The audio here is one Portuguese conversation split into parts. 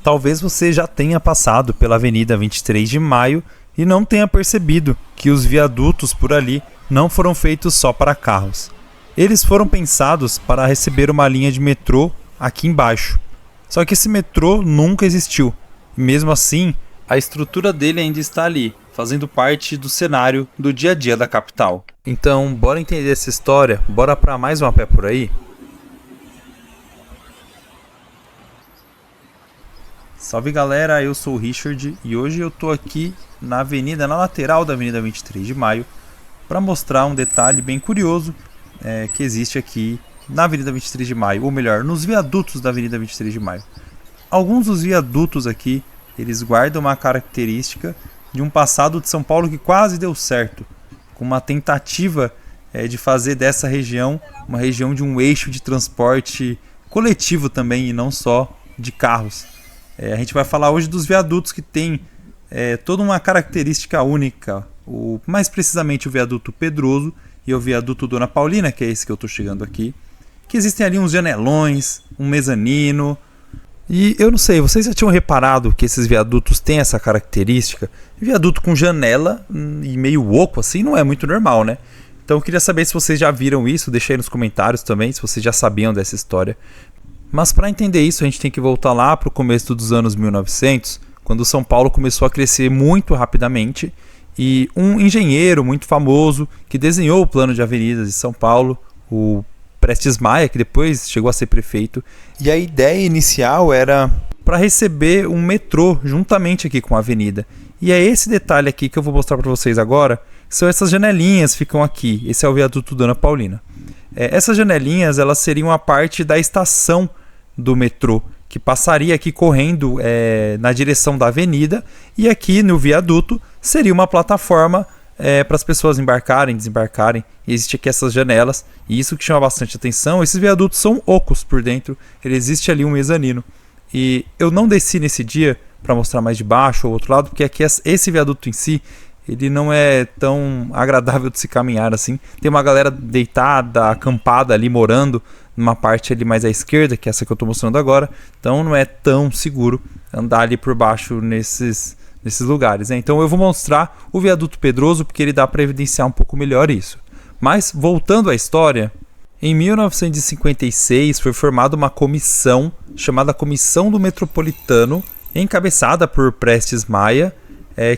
Talvez você já tenha passado pela Avenida 23 de Maio e não tenha percebido que os viadutos por ali não foram feitos só para carros. Eles foram pensados para receber uma linha de metrô aqui embaixo. Só que esse metrô nunca existiu. E mesmo assim, a estrutura dele ainda está ali, fazendo parte do cenário do dia a dia da capital. Então, bora entender essa história? Bora para mais um A Pé Por Aí? Salve galera, eu sou o Richard e hoje eu tô aqui na lateral da Avenida 23 de Maio para mostrar um detalhe bem curioso que existe aqui na Avenida 23 de Maio, ou melhor, nos viadutos da Avenida 23 de Maio. Alguns dos viadutos aqui, eles guardam uma característica de um passado de São Paulo que quase deu certo, com uma tentativa de fazer dessa região uma região de um eixo de transporte coletivo também e não só de carros. A gente vai falar hoje dos viadutos que tem toda uma característica única, mais precisamente o viaduto Pedroso e o viaduto Dona Paulina, que é esse que eu estou chegando aqui, que existem ali uns janelões, um mezanino. E eu não sei, vocês já tinham reparado que esses viadutos têm essa característica? Viaduto com janela e meio oco assim não é muito normal, né? Então eu queria saber se vocês já viram isso, deixa aí nos comentários também, se vocês já sabiam dessa história. Mas para entender isso, a gente tem que voltar lá para o começo dos anos 1900, quando São Paulo começou a crescer muito rapidamente, e um engenheiro muito famoso que desenhou o plano de avenidas de São Paulo, o Prestes Maia, que depois chegou a ser prefeito, e a ideia inicial era para receber um metrô juntamente aqui com a avenida. E é esse detalhe aqui que eu vou mostrar para vocês agora, são essas janelinhas que ficam aqui. Esse é o viaduto Dona Paulina. Essas janelinhas, elas seriam a parte da estação do metrô, que passaria aqui correndo na direção da avenida, e aqui no viaduto seria uma plataforma para as pessoas embarcarem, desembarcarem, e existe aqui essas janelas, e isso que chama bastante atenção. Esses viadutos são ocos por dentro, ele existe ali um mezanino, e eu não desci nesse dia para mostrar mais de baixo ou outro lado, porque aqui esse viaduto em si, ele não é tão agradável de se caminhar assim. Tem uma galera deitada, acampada ali, morando numa parte ali mais à esquerda, que é essa que eu estou mostrando agora. Então não é tão seguro andar ali por baixo nesses lugares, né? Então eu vou mostrar o viaduto Pedroso, porque ele dá para evidenciar um pouco melhor isso. Mas voltando à história, em 1956 foi formada uma comissão chamada Comissão do Metropolitano, encabeçada por Prestes Maia,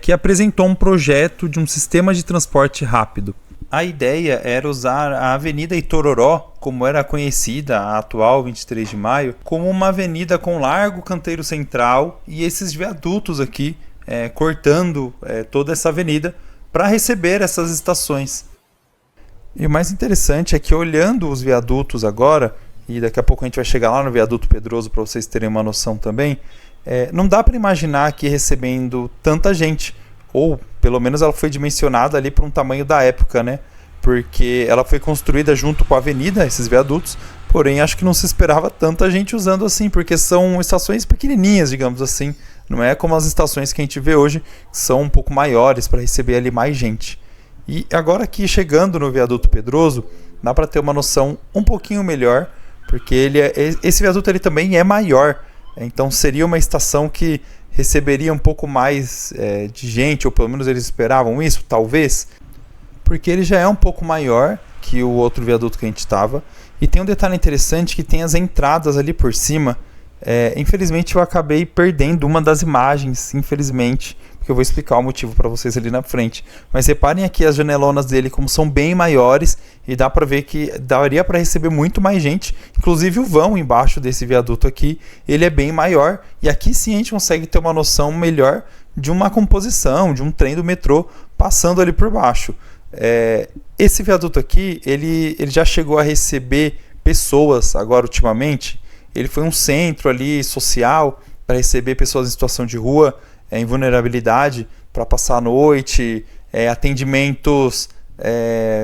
que apresentou um projeto de um sistema de transporte rápido. A ideia era usar a Avenida Itororó, como era conhecida, a atual 23 de Maio, como uma avenida com largo canteiro central e esses viadutos aqui cortando toda essa avenida para receber essas estações. E o mais interessante é que, olhando os viadutos agora, e daqui a pouco a gente vai chegar lá no viaduto Pedroso para vocês terem uma noção também, não dá para imaginar aqui recebendo tanta gente, ou pelo menos ela foi dimensionada ali para um tamanho da época, né? Porque ela foi construída junto com a avenida, esses viadutos, porém acho que não se esperava tanta gente usando assim, porque são estações pequenininhas, digamos assim, não é como as estações que a gente vê hoje, que são um pouco maiores para receber ali mais gente. E agora aqui chegando no viaduto Pedroso, dá para ter uma noção um pouquinho melhor, porque esse viaduto ele também é maior. Então seria uma estação que receberia um pouco mais de gente, ou pelo menos eles esperavam isso, talvez, porque ele já é um pouco maior que o outro viaduto que a gente estava. E tem um detalhe interessante que tem as entradas ali por cima. Infelizmente eu acabei perdendo uma das imagens, infelizmente, porque eu vou explicar o motivo para vocês ali na frente. Mas reparem aqui as janelonas dele como são bem maiores, e dá para ver que daria para receber muito mais gente. Inclusive o vão embaixo desse viaduto aqui, ele é bem maior, e aqui sim a gente consegue ter uma noção melhor de uma composição, de um trem do metrô passando ali por baixo. Esse viaduto aqui, ele já chegou a receber pessoas agora ultimamente. Ele foi um centro ali social para receber pessoas em situação de rua, em vulnerabilidade, para passar a noite, atendimentos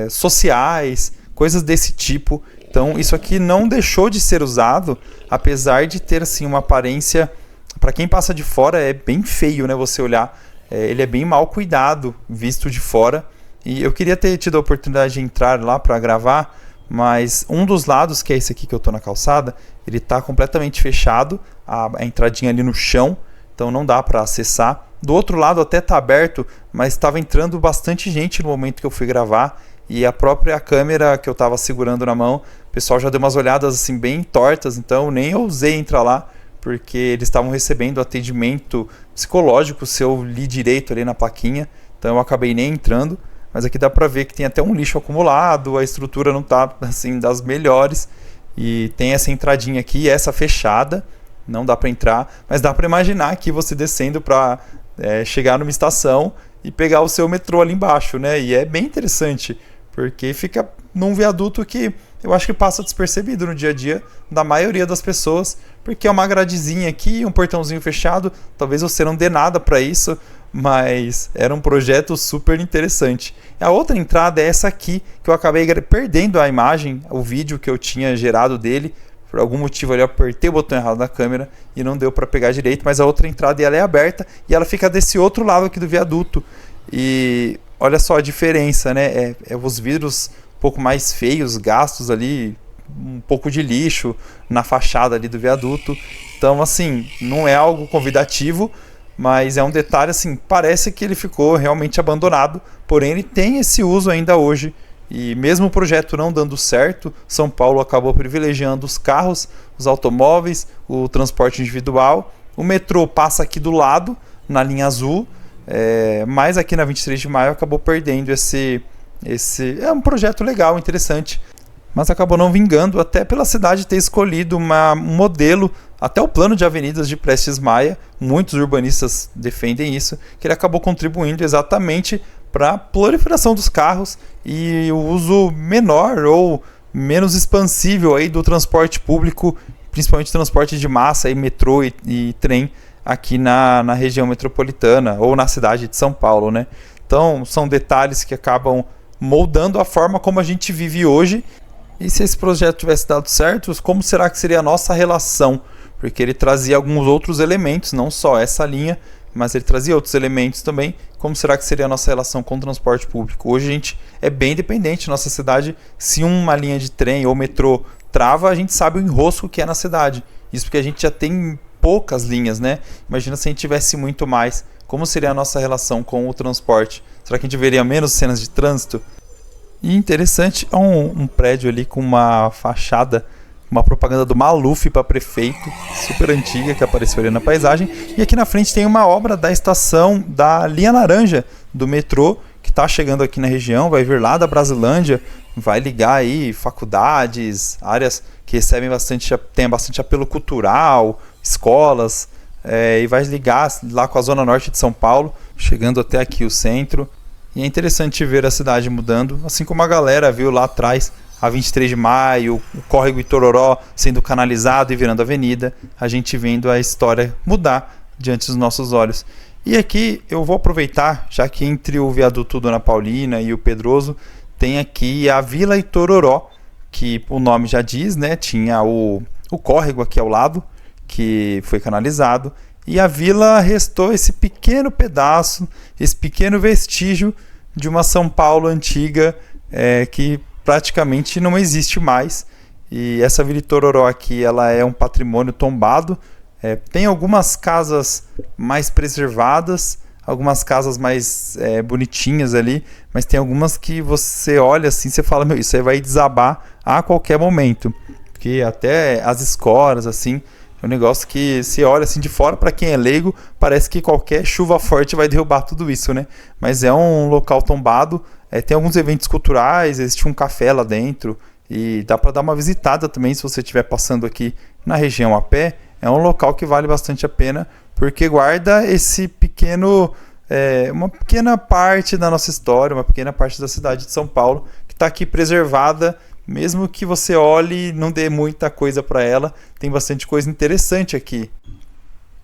sociais, coisas desse tipo. Então isso aqui não deixou de ser usado, apesar de ter assim uma aparência, para quem passa de fora é bem feio, né? Você olhar, ele é bem mal cuidado, visto de fora. E eu queria ter tido a oportunidade de entrar lá para gravar, mas um dos lados, que é esse aqui que eu estou na calçada, ele está completamente fechado. a entradinha ali no chão, então não dá para acessar. Do outro lado até está aberto, mas estava entrando bastante gente no momento que eu fui gravar, e a própria câmera que eu estava segurando na mão, o pessoal já deu umas olhadas assim bem tortas, então nem ousei entrar lá, porque eles estavam recebendo atendimento psicológico se eu li direito ali na plaquinha, então eu acabei nem entrando. Mas aqui dá para ver que tem até um lixo acumulado, a estrutura não está assim das melhores, e tem essa entradinha aqui, essa fechada, não dá para entrar, mas dá para imaginar aqui você descendo para chegar numa estação e pegar o seu metrô ali embaixo, né? E é bem interessante, porque fica num viaduto que eu acho que passa despercebido no dia a dia da maioria das pessoas, porque é uma gradezinha aqui, um portãozinho fechado, talvez você não dê nada para isso, mas era um projeto super interessante. A outra entrada é essa aqui, que eu acabei perdendo a imagem, o vídeo que eu tinha gerado dele, por algum motivo ali eu apertei o botão errado da câmera e não deu para pegar direito, mas a outra entrada ela é aberta e ela fica desse outro lado aqui do viaduto. E olha só a diferença, né? Os vidros um pouco mais feios, gastos ali, um pouco de lixo na fachada ali do viaduto. Então, assim, não é algo convidativo, mas é um detalhe, assim, parece que ele ficou realmente abandonado, porém ele tem esse uso ainda hoje. E mesmo o projeto não dando certo, São Paulo acabou privilegiando os carros, os automóveis, o transporte individual. O metrô passa aqui do lado, na linha azul, mas aqui na 23 de maio acabou perdendo esse... É um projeto legal, interessante, mas acabou não vingando, até pela cidade ter escolhido um modelo, até o plano de avenidas de Prestes Maia, muitos urbanistas defendem isso, que ele acabou contribuindo exatamente para a proliferação dos carros e o uso menor ou menos expansível aí do transporte público, principalmente transporte de massa, aí, metrô e trem aqui na região metropolitana ou na cidade de São Paulo, né? Então são detalhes que acabam moldando a forma como a gente vive hoje. E se esse projeto tivesse dado certo, como será que seria a nossa relação? Porque ele trazia alguns outros elementos, não só essa linha, mas ele trazia outros elementos também. Como será que seria a nossa relação com o transporte público? Hoje a gente é bem dependente. Nossa cidade, se uma linha de trem ou metrô trava, a gente sabe o enrosco que é na cidade. Isso porque a gente já tem poucas linhas, né? Imagina se a gente tivesse muito mais. Como seria a nossa relação com o transporte? Será que a gente veria menos cenas de trânsito? E interessante, é um prédio ali com uma fachada, uma propaganda do Maluf para prefeito, super antiga, que apareceu ali na paisagem. E aqui na frente tem uma obra da estação da linha laranja do metrô, que está chegando aqui na região, vai vir lá da Brasilândia, vai ligar aí faculdades, áreas que recebem tem bastante apelo cultural, escolas, e vai ligar lá com a zona norte de São Paulo, chegando até aqui o centro. E é interessante ver a cidade mudando, assim como a galera viu lá atrás, a 23 de maio, o córrego Itororó sendo canalizado e virando avenida, a gente vendo a história mudar diante dos nossos olhos. E aqui eu vou aproveitar, já que entre o viaduto Dona Paulina e o Pedroso, tem aqui a Vila Itororó, que o nome já diz, né? Tinha o córrego aqui ao lado, que foi canalizado, e a vila restou esse pequeno pedaço, esse pequeno vestígio de uma São Paulo antiga, que praticamente não existe mais. E essa Vila Itororó aqui, ela é um patrimônio tombado. Tem algumas casas mais preservadas, algumas casas mais bonitinhas ali, mas tem algumas que você olha assim, você fala, meu, isso aí vai desabar a qualquer momento. Porque até as escolas, assim, é um negócio que se olha assim de fora, para quem é leigo, parece que qualquer chuva forte vai derrubar tudo isso, né? Mas é um local tombado, tem alguns eventos culturais, existe um café lá dentro, e dá para dar uma visitada também se você estiver passando aqui na região a pé. É um local que vale bastante a pena, porque guarda esse pequeno, uma pequena parte da nossa história, uma pequena parte da cidade de São Paulo, que está aqui preservada. Mesmo que você olhe e não dê muita coisa para ela, tem bastante coisa interessante aqui.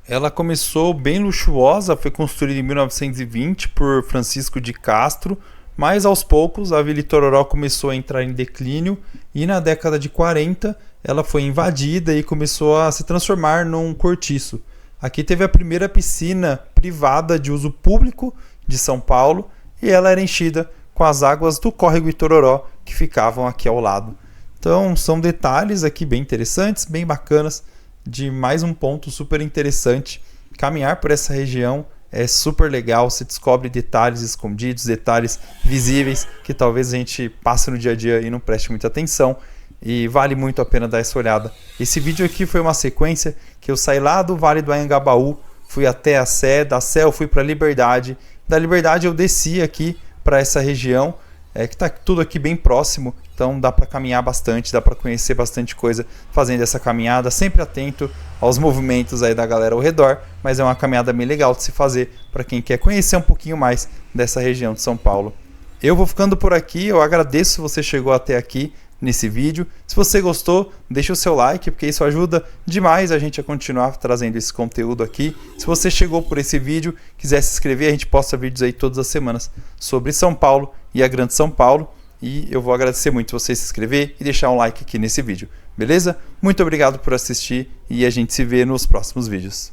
Ela começou bem luxuosa, foi construída em 1920 por Francisco de Castro, mas aos poucos a Vila Itororó começou a entrar em declínio e na década de 40 ela foi invadida e começou a se transformar num cortiço. Aqui teve a primeira piscina privada de uso público de São Paulo e ela era enchida com as águas do córrego Itororó, que ficavam aqui ao lado. Então são detalhes aqui bem interessantes, bem bacanas, de mais um ponto super interessante. Caminhar por essa região é super legal, você descobre detalhes escondidos, detalhes visíveis que talvez a gente passe no dia a dia e não preste muita atenção, e vale muito a pena dar essa olhada. Esse vídeo aqui foi uma sequência que eu saí lá do Vale do Anhangabaú, fui até a Sé, da Sé eu fui para Liberdade, da Liberdade eu desci aqui para essa região, que está tudo aqui bem próximo, então dá para caminhar bastante, dá para conhecer bastante coisa fazendo essa caminhada, sempre atento aos movimentos aí da galera ao redor, mas é uma caminhada bem legal de se fazer para quem quer conhecer um pouquinho mais dessa região de São Paulo. Eu vou ficando por aqui, eu agradeço se você chegou até aqui nesse vídeo. Se você gostou, deixa o seu like, porque isso ajuda demais a gente a continuar trazendo esse conteúdo aqui. Se você chegou por esse vídeo, quiser se inscrever, a gente posta vídeos aí todas as semanas sobre São Paulo e a Grande São Paulo. E eu vou agradecer muito você se inscrever e deixar um like aqui nesse vídeo, beleza? Muito obrigado por assistir e a gente se vê nos próximos vídeos.